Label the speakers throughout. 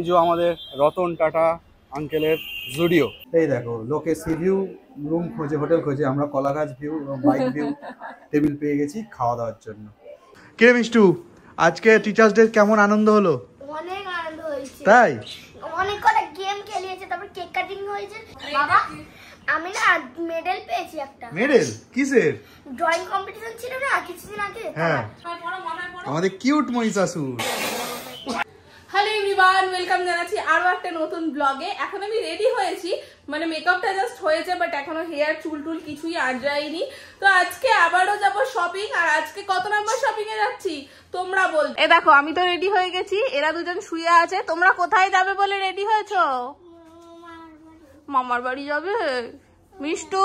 Speaker 1: এই যে আমাদের রতন টাটা আঙ্কেলের জুডিও। এই দেখো লোকে সি ভিউ রুম খোঁজে, হোটেল খোঁজে, আমরা কলাগাছ ভিউ এবং বাইক ভিউ টেবিল পেয়ে গেছি খাওয়া দাওয়ার জন্য। কে মিষ্টু, আজকে টিচার্স ডে কেমন আনন্দ হলো?
Speaker 2: অনেক আনন্দ হয়েছে।
Speaker 1: তাই
Speaker 2: অনেক কটা গেম খেলিয়েছে, তারপর কেক কাটিং হয়েছে। বাবা আমি না মেডেল পেয়েছি একটা।
Speaker 1: মেডেল কিসের?
Speaker 2: ড্রয়িং কম্পিটিশন ছিল না কিছুদিন আগে।
Speaker 1: হ্যাঁ আমাদের cute Mahishasur.
Speaker 3: Hello everyone, welcome জানাচ্ছি আরো একটা নতুন ব্লগে। এখন আমি রেডি হয়েছি, মানে মেকআপটা জাস্ট হয়েছে, বাট এখনো হেয়ার চুল টুল কিছুই আঁচড়াইনি। তো আজকে আবারও যাব শপিং। আর আজকে কত নাম্বার শপিং এ যাচ্ছি তোমরা বলবে। এ দেখো আমি তো রেডি হয়ে গেছি, এরা দুজন শুয়ে আছে। তোমরা কোথায় যাবে বলে রেডি হয়েছো? মামার বাড়ি যাবে। মিষ্টু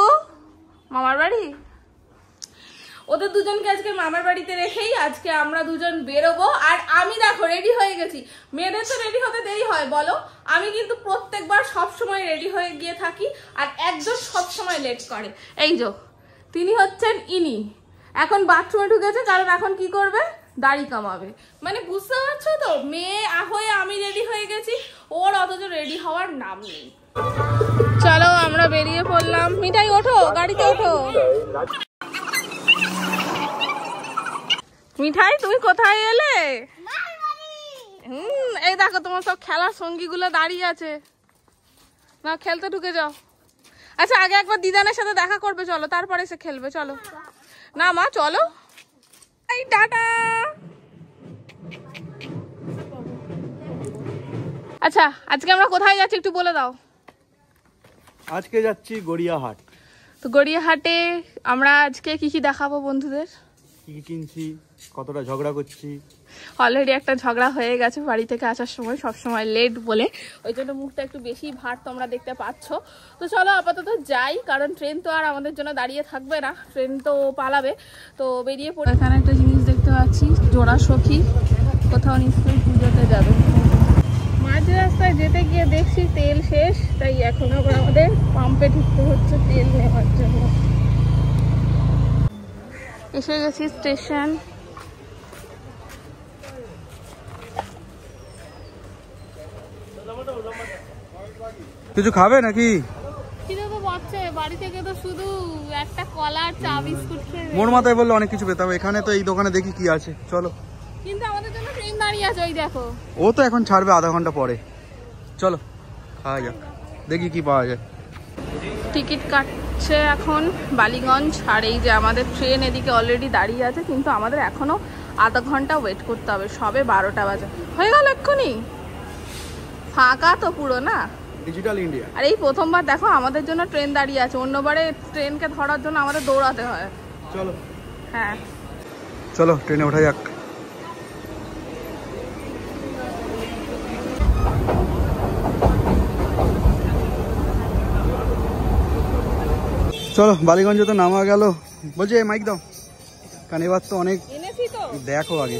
Speaker 3: মামার বাড়ি, ওদের দুজনকে আজকে মামার বাড়িতে রেখেই আজকে আমরা দুজন বেরোবো। আর আমি দেখো রেডি হয়ে গেছি। মেয়েদের তো রেডি হতে দেরি হয় বলো, আমি কিন্তু প্রত্যেকবার সবসময় রেডি হয়ে গিয়ে থাকি। আর একজন সবসময় লেট করে, এই যে তিনি হচ্ছেন ইনি। এখন বাথরুমে ঢুকেছে, কারণ এখন কি করবে, দাড়ি কামাবে। মানে বুঝতে পারছো তো, মেয়ে হয়ে আমি রেডি হয়ে গেছি, ওর অথচ রেডি হওয়ার নাম নেই। চলো আমরা বেরিয়ে পড়লাম। মিঠাই ওঠো, গাড়িতে ওঠো। মিঠাই তুমি কোথায় এলে? এই দেখো তোমার সব খেলার সঙ্গীগুলো দাঁড়িয়ে আছে, না খেলতে ঢুকে যাও। আচ্ছা আগে একবার দিদানের সাথে দেখা করবে, চলো তারপরে সে খেলবে। চলো না মা চলো। এই টাটা। আচ্ছা আজকে আমরা কোথায় যাচ্ছি একটু বলে দাও।
Speaker 1: আজকে যাচ্ছি গড়িয়াহাট।
Speaker 3: তো গড়িয়াহাটে আমরা আজকে কি কি দেখাবো বন্ধুদের,
Speaker 1: কি কি কিনছি, কতটা ঝগড়া করছি।
Speaker 3: অলরেডি একটা ঝগড়া হয়ে গেছে বাড়ি থেকে আসার সময়, সবসময় লেট বলে, ওই জন্য মুখটা একটু বেশি ভার তোমরা দেখতে পাচ্ছ। তো চলো আপাতত যাই, কারণ ট্রেন তো আর আমাদের জন্য দাঁড়িয়ে থাকবে না, ট্রেন তো পালাবে। তো বেরিয়ে পড়ে। এখানে একটা জিনিস দেখতে পাচ্ছি, জোড়া সখী, কোথাও নিশ্চয়ই পুজোতে যাবে। মাঝ রাস্তায় যেতে গিয়ে দেখছি তেল শেষ, তাই এখন আবার আমাদের পাম্পে ঢুকতে হচ্ছে তেল নেওয়ার জন্য। এসে গেছি স্টেশন।
Speaker 1: কিছু খাবে নাকি?
Speaker 3: খিদে তো পাচ্ছে, বাড়ি থেকে তো শুধু একটা কলা আর চা বিস্কুট খেয়ে।
Speaker 1: মোর মাথায় বললে অনেক কিছু পেতে হবে, এখানে তো এই দোকানে দেখি কি আছে। চলো,
Speaker 3: কিন্তু আমাদের জন্য ট্রেন দাঁড়িয়ে আছে, ওই দেখো।
Speaker 1: ও তো এখন ছাড়বে আধা ঘন্টা পরে। চলো খাওয়া যাক, দেখি কি পাওয়া যায়।
Speaker 3: টিকিট কাটছে এখন বালিগঞ্জ। আর এই যে আমাদের ট্রেন এদিকে অলরেডি দাঁড়িয়ে আছে, কিন্তু আমাদের এখনো আধা ঘন্টা ওয়েট করতে হবে। সবে 12টা বাজে হয়ে গেল, এক্ষুনি ফাঁকা তো পুরো না,
Speaker 1: ডিজিটাল ইন্ডিয়া।
Speaker 3: আর এই প্রথমবার দেখো আমাদের জন্য ট্রেন দাঁড়িয়ে আছে, অন্যবারে ট্রেনকে ধরার জন্য আমাদের দৌড়াতে হয়।
Speaker 1: চলো
Speaker 3: হ্যাঁ
Speaker 1: চলো ট্রেনে ওঠা যাক। চলো বালিগঞ্জে তো নামা গেল। বলছি মাইক দাও, কারণ এবার তো অনেক দেখো আগে,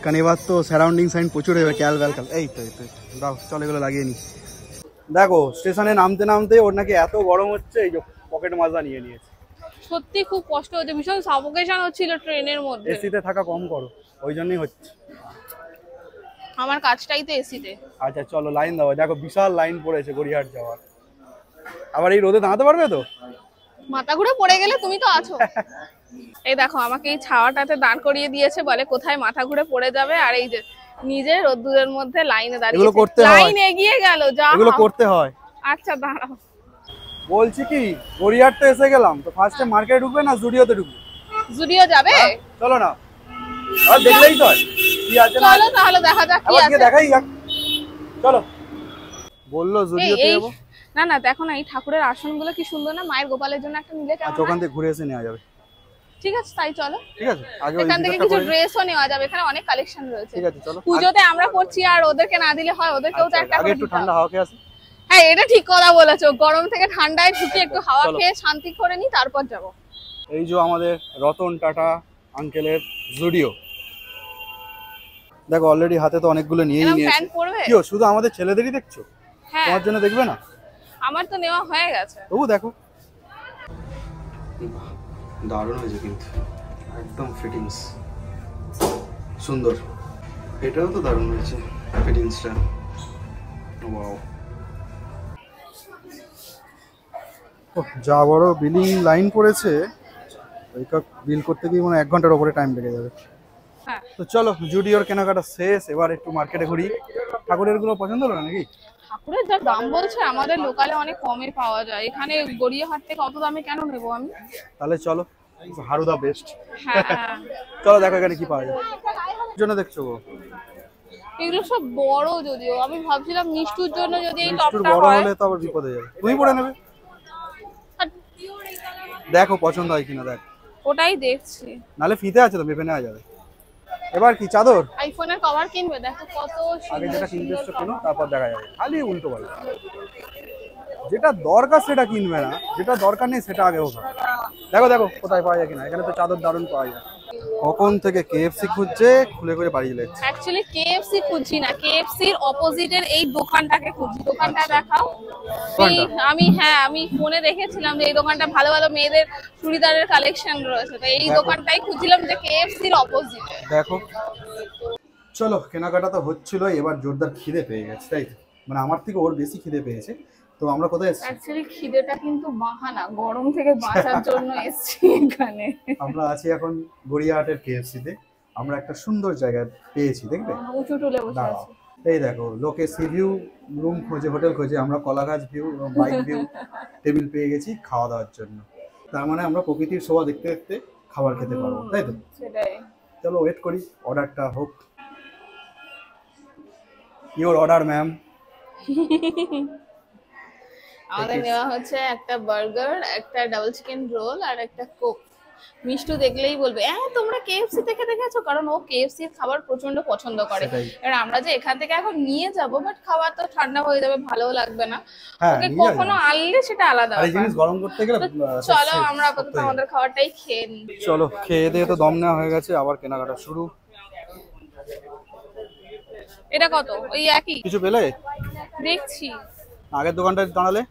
Speaker 1: কারণ এবার তো সারাউন্ডিং সাইন প্রচুর হবে, ক্যাল ভ্যালকাল। এই তো দাও, চলো এগুলো লাগিয়ে নি। দেখো স্টেশনে নামতে নামতে ওর নাকি এত গরম হচ্ছে, এই যে পকেট মাজা নিয়ে নিয়েছে।
Speaker 3: সত্যি খুব কষ্ট হচ্ছে, ভীষণ সাফোকেশন হচ্ছিল ট্রেনের মধ্যে।
Speaker 1: এসিতে থাকা কম করো, ওই জন্যই হচ্ছে।
Speaker 3: আমার কাজটাই তো এসিতে।
Speaker 1: আচ্ছা চলো লাইন দাও, দেখো বিশাল লাইন পড়েছে গড়িয়াহাট যাওয়ার। আবার এই রোদে দাঁড়াতে পারবে তো?
Speaker 3: মাথা ঘুরে পড়ে গেলে তুমি তো আছো। এই দেখো আমাকে এই ছাওয়াটাতে দাঁড় করিয়ে দিয়েছে, বলে কোথায় মাথা ঘুরে পড়ে যাবে। আর এই যে নিজে রোদ্দুরের মধ্যে লাইনে দাঁড়িয়ে, লাইন এগিয়ে গেল, যা
Speaker 1: এগুলো করতে হয়।
Speaker 3: আচ্ছা দাঁড়াও,
Speaker 1: বলছি কি গড়িয়াহাট তো এসে গেলাম, তো ফার্স্টে মার্কেটে ঢুকবে না জুডিওতে ঢুকবে?
Speaker 3: জুডিও যাবে,
Speaker 1: চলো না, আর দেখলেই তো কি আছে না।
Speaker 3: চলো তাহলে দেখা যাক কি আছে,
Speaker 1: দেখাই যাক। চলো বললো জুডিওতে যাব।
Speaker 3: না না দেখো না, এই ঠাকুরের আসনগুলো কি সুন্দর না, মায়ের গোপালের জন্য একটা নিলে কেমন?
Speaker 1: আচ্ছা ওখান থেকে ঘুরে এসে নেওয়া যাবে।
Speaker 3: ঠিক আছে তাই চলো।
Speaker 1: ঠিক আছে, আগে
Speaker 3: এখান থেকে কিছু ড্রেসও নেওয়া যাবে, এখানে অনেক কালেকশন রয়েছে।
Speaker 1: ঠিক আছে চলো।
Speaker 3: পূজোতে আমরা করছি আর ওদেরকে না দিলে হয়, ওদেরকেও তো একটা
Speaker 1: আগে একটু ঠান্ডা হাওয়া খেয়ে আসি।
Speaker 3: হ্যাঁ এটা ঠিক কথা বলেছো, গরম থেকে ঠান্ডায় ঢুকে একটু হাওয়া খেয়ে শান্তি করে নি, তারপর যাব।
Speaker 1: এই যে আমাদের রতন টাটা আঙ্কেলের জুডিও। দেখো অলরেডি হাতে তো অনেকগুলো নিয়েই নিয়েছে। কি শুধু আমাদের ছেলেদেরই দেখছো?
Speaker 3: হ্যাঁ
Speaker 1: তোমার জন্য দেখবে না?
Speaker 3: আমার তো নেওয়া হয়ে গেছে।
Speaker 1: তবু দেখো, দারুণ হয়েছে কিন্তু, একদম ফিটিংস সুন্দর। এটাও তো দারুণ হয়েছে ফিটিংসটা, যা বড় বিলিং লাইন পড়েছে, বিল করতে গিয়ে মানে 1 ঘন্টার উপরে টাইম লেগে যাবে। তো চলো জুডিওর কেনাকাটা শেষ, এবার একটু মার্কেটে ঘুরি। ঠাকুরের গুলো পছন্দ হলো নাকি?
Speaker 3: ঠাকুরের যা দাম বলছে আমাদের লোকালে অনেক কমে পাওয়া যায়, এখানে গড়িয়াহাট থেকে অত দামে কেন নেবো আমি?
Speaker 1: তাহলে চলো, হারুদা বেস্ট।
Speaker 3: হ্যাঁ
Speaker 1: চলো দেখো এখানে কি পাওয়া যায়। জন্য দেখছো গো
Speaker 3: এগুলো সব বড়, যদিও আমি ভাবছিলাম মিষ্টুর জন্য যদি এই
Speaker 1: মিষ্টুর
Speaker 3: টপটা
Speaker 1: বড়
Speaker 3: হয়।
Speaker 1: হলে তো আবার বিপদে যাবে, তুমি পরে নেবে। দেখো পছন্দ হয় কিনা দেখ,
Speaker 3: ওটাই দেখছি।
Speaker 1: নালে ফিতে আছে তো মেপে নেওয়া যাবে। এবার কি চাদর?
Speaker 3: আইফোনের কভার কিনবে, দেখো কত
Speaker 1: আগে যেটা কিনতে
Speaker 3: সুন্দর
Speaker 1: এসছো কেনো, তারপর দেখা যাবে। খালি উল্টো পাল্টা, যেটা দরকার সেটা কিনবে না, যেটা দরকার নেই সেটা আগে হোক। দেখো দেখো কোথায় পাওয়া যায় কিনা। এখানে তো চাদর দারুণ পাওয়া যায়। কখন থেকে কেএফসি খুঁজছে, খুলে করে বাড়ি যাচ্ছে।
Speaker 3: অ্যাকচুয়ালি কেএফসি খুঁজছি না, কেএফসির অপোজিটের এই দোকানটাকে খুঁজছি। দোকানটা দেখাও। আমি ফোনে দেখেছিলাম যে এই দোকানটা ভালো ভালো মেয়েদের চুড়িদারের কালেকশন রয়েছে, তো এই দোকানটাই খুঁজছিলাম যে কেএফসির অপোজিটে।
Speaker 1: দেখো চলো, কেনাকাটা তো হচ্ছিল, এবার জোরদার খিদে পেয়ে গেছে, তাই মানে আমার থেকে ওর বেশি খিদে পেয়েছে। তো আমরা কোথায় এসেছি?
Speaker 3: অ্যাকচুয়ালি খিদেটা কিন্তু বাহানা, গরম থেকে বাঁচার জন্য এসেছি এখানে।
Speaker 1: আমরা আছি এখন গড়িয়াহাটের কেএফসি তে। আমরা একটা সুন্দর জায়গা পেয়েছি, দেখবে
Speaker 3: উঁচু টুলে বসে আছি।
Speaker 1: এই দেখো, লোকে সি ভিউ রুম খোঁজে, হোটেল খোঁজে, আমরা কলাগাছ ভিউ, বাইক ভিউ টেবিল পেয়ে গেছি খাওয়া দাওয়ার জন্য। তার মানে আমরা প্রকৃতির শোভা দেখতে দেখতে খাবার খেতে পারবো, তাই তো?
Speaker 3: সেটাই।
Speaker 1: চলো ওয়েট করি, অর্ডারটা হোক। Your order ma'am.
Speaker 3: আমাদের নেওয়া হচ্ছে একটা বার্গার, একটা ডাবল চিকেন রোল আর একটা কোক। মিষ্টু দেখলেই বলবে তোমরা কেএফসি থেকে দেখেছো, কারণ ও কেএফসি এর খাবার প্রচন্ড পছন্দ করে। আর আমরা যে এখান থেকে এখন নিয়ে যাব, বাট খাবার তো ঠান্ডা হয়ে যাবে, ভালোও লাগবে না। ওকে কখনো আনলে সেটা আলাদা।
Speaker 1: আর এই জিনিস গরম করতে গেলে
Speaker 3: চলো আমরা আপাতত আমাদের খাবারটাই খেয়ে নিই।
Speaker 1: চলো খেয়ে দিয়ে তো দম নেওয়া হয়ে গেছে, আবার কেনাকাটা শুরু।
Speaker 3: এটা কত? ওই একই
Speaker 1: কিছু পেলে?
Speaker 3: দেখছি
Speaker 1: আগের দোকানটায় দাঁড়ালে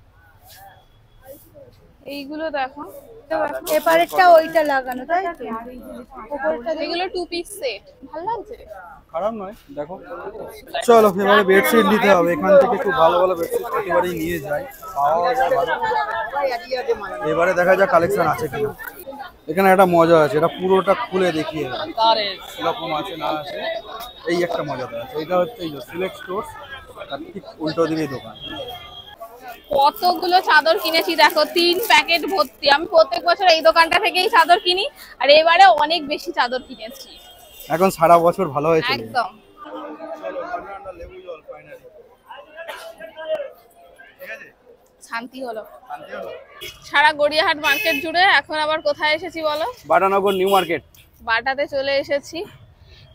Speaker 3: এইগুলো দেখো,
Speaker 2: এপারেরটা ওইটা লাগানো, তাই তো?
Speaker 3: এগুলো 2 পিস সেট, ভালো লাগছে।
Speaker 1: খারাপ নয়, দেখো। চলো এবারে বেডশিট নিতে হবে, এখান থেকে খুব ভালো ভালো বেডশিট প্রতিবারই নিয়ে যাই, পাওয়া যায় ভালো। এবারে দেখা যাক কালেকশন আছে কিনা। এখানে একটা মজা আছে, এটা পুরোটা খুলে দেখিয়ে এরকম আছে না আছে। এই একটা মজাটা আছে, এটা হচ্ছে এই সিলেক্ট স্টোর, তার ঠিক উল্টো দিকেই দোকান।
Speaker 3: কতগুলো চাদর কিনেছি দেখো, 3 প্যাকেট ভর্তি। আমি প্রত্যেক বছর এই দোকানটা থেকেই চাদর কিনি, আর এবারে অনেক বেশি চাদর কিনেছি।
Speaker 1: এখন সারা বছর ভালো হয়েছে
Speaker 3: একদম। শান্তি হলো সারা গড়িয়াহাট মার্কেট জুড়ে। এখন আবার কোথায় এসেছি বলো?
Speaker 1: Batanagar new market.
Speaker 3: বাটাতে চলে এসেছি,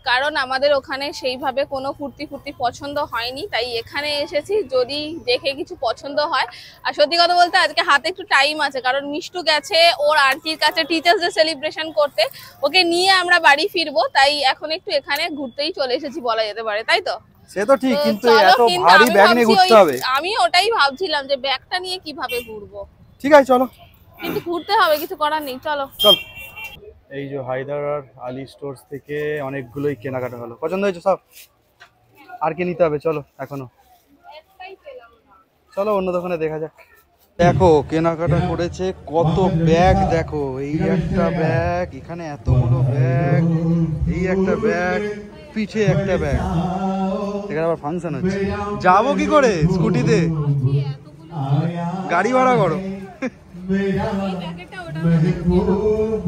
Speaker 3: কারণ আমাদের ওখানে সেইভাবে কোনো কুর্তি পছন্দ হয়নি, তাই এখানে এসেছি। যদি দেখে কিছু পছন্দ হয়, আর সত্যি কথা বলতে আজকে হাতে একটু টাইম আছে, কারণ মিষ্টু গেছে ওর আন্টির কাছে টিচার্স ডে সেলিব্রেশন করতে, ওকে নিয়ে আমরা বাড়ি ফিরবো, তাই এখন একটু এখানে ঘুরতেই চলে এসেছি বলা যেতে পারে, তাই তো?
Speaker 1: সে তো ঠিক, কিন্তু এত ভারী ব্যাগ নিয়ে ঘুরতে হবে।
Speaker 3: আমি ওটাই ভাবছিলাম যে ব্যাগটা নিয়ে কিভাবে ঘুরবো।
Speaker 1: ঠিক আছে চলো,
Speaker 3: কিন্তু ঘুরতে হবে, কিছু করার নেই, চলো।
Speaker 1: চল। এই যে হায়দার আর আলী স্টোরস থেকে অনেকগুলোই কেনাকাটা হলো, পছন্দ হয়েছে সব? আর কি নিতে হবে চলো এখনো? চলো অন্য দোকানে দেখা যাক। দেখো কেনাকাটা করেছে কত ব্যাগ, দেখো এই একটা ব্যাগ, এখানে এতগুলো ব্যাগ, এই একটা ব্যাগ, পিঠে একটা ব্যাগ। এখানে আবার ফাংশন হচ্ছে, যাবো কি করে? স্কুটিতে গাড়ি ভাড়া করো।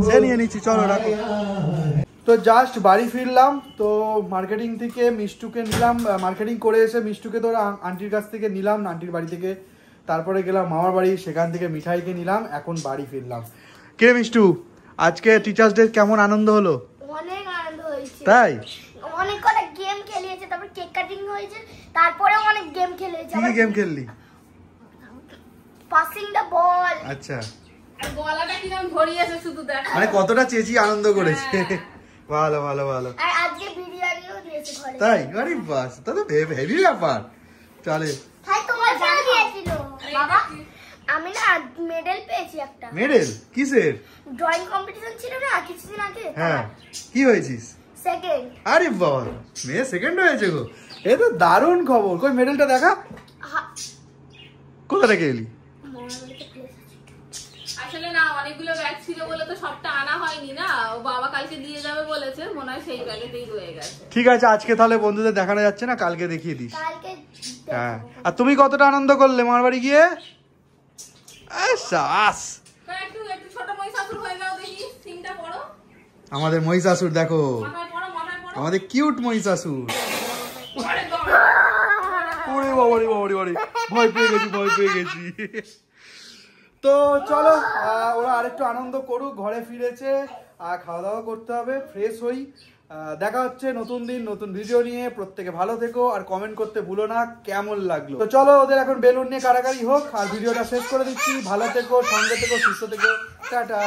Speaker 1: সে নিয়ে নিচ্ছি, চলো রাখো। তো জাস্ট বাড়ি ফিরলাম, তো মার্কেটিং থেকে মিষ্টুকে নিলাম, মার্কেটিং করে এসে মিষ্টুকে তো আন্টির কাছ থেকে নিলাম, আন্টির বাড়ি থেকে। তারপরে গেলাম মামার বাড়ি, সেখান থেকে মিঠাইকে নিলাম, এখন বাড়ি ফিরলাম। কে মিষ্টু, আজকে টিচার্স ডে কেমন আনন্দ হলো?
Speaker 2: অনেক আনন্দ হয়েছে।
Speaker 1: তাই?
Speaker 2: অনেক কটা গেম খেলিয়েছে, তারপর কেক কাটিং হয়েছে, তারপরে অনেক গেম খেলেছে।
Speaker 1: কি গেম খেললি?
Speaker 2: Passing the ball.
Speaker 1: আচ্ছা,
Speaker 3: গলাটা কিরকম ধরিয়েছে শুধু দেখো,
Speaker 1: মানে কতটা চেঁচি আনন্দ করেছে। ভালো ভালো ভালো।
Speaker 2: আর আজকে বিরিয়ানিও দিয়েছে ঘরে।
Speaker 1: তাই? আরে বাস, তা তো হেভি ব্যাপার। চলে।
Speaker 2: তাই তোমার জন্য দিয়েছিল বাবা। আমি না মেডেল পেয়েছি একটা।
Speaker 1: মেডেল? কিসের?
Speaker 2: ড্রয়িং কম্পিটিশন ছিল না কিছুদিন আগে।
Speaker 1: হ্যাঁ, কি হয়েছিস?
Speaker 2: সেকেন্ড।
Speaker 1: আরে বাবা, মেয়ে সেকেন্ড হয়েছে গো, এ তো দারুণ খবর। কই মেডেলটা দেখা। কোথা থেকে এলি?
Speaker 3: আসলে না অনেকগুলো ব্যাগ ছিল বলে তো সবটা আনা হয়নি না, ও বাবা কালকে দিয়ে যাবে বলেছে, মনে হয় সেই ব্যাগেতেই রয়ে গেছে।
Speaker 1: ঠিক আছে, আজকে তাহলে বন্ধুদের দেখানো যাচ্ছে না, কালকে দেখিয়ে দিস।
Speaker 2: কালকে
Speaker 1: হ্যাঁ, আর তুমি কতটা আনন্দ করলে মামার বাড়ি গিয়ে? শাস,
Speaker 3: একটু একটু ছোট মহিষাসুর হয়ে যাও দেখি, সিনটা পড়ো।
Speaker 1: আমাদের মহিষাসুর দেখো,
Speaker 3: মাথায় পড়ো, মাথায় পড়ো।
Speaker 1: আমাদের কিউট মহিষাসুর।
Speaker 3: আরে বাবা।
Speaker 1: ওরে বাবারে বাবারে বাবারে, ভয় পেয়ে গেছি, ভয় পেয়ে গেছি। তো চলো, ওরা আরেকটু আনন্দ করুক, ঘরে ফিরেছে, আর খাওয়া দাওয়া করতে হবে, ফ্রেশ হই। দেখা হচ্ছে নতুন দিন নতুন ভিডিও নিয়ে। প্রত্যেকে ভালো থেকো, আর কমেন্ট করতে ভুলো না কেমন লাগলো। তো চলো, ওদের এখন বেলুন নিয়ে কারাকারি হোক, আর ভিডিওটা শেষ করে দিচ্ছি। ভালো থেকো, সঙ্গে থেকো, সুস্থ থেকো, টাটা।